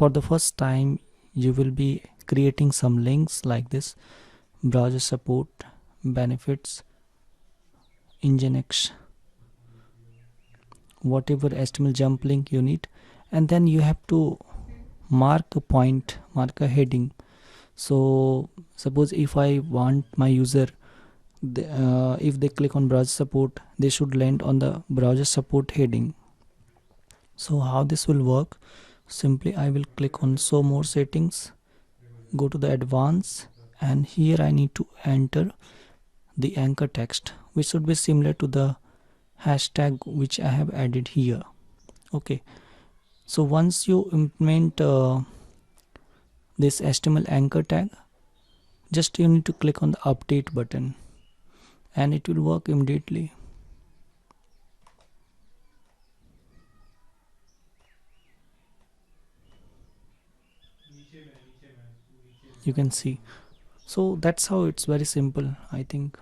for the first time you will be creating some links like this: browser support, benefits, nginx, whatever HTML jump link you need, and then you have to mark a point, mark a heading. So suppose if I want my user, if they click on browser support, they should land on the browser support heading. So how this will work: simply I will click on show more settings, go to the advanced, and here I need to enter the anchor text, which should be similar to the hashtag which I have added here. Okay, so once you implement this HTML anchor tag, just you need to click on the update button and it will work immediately. You can see. So that's how it's very simple, I think.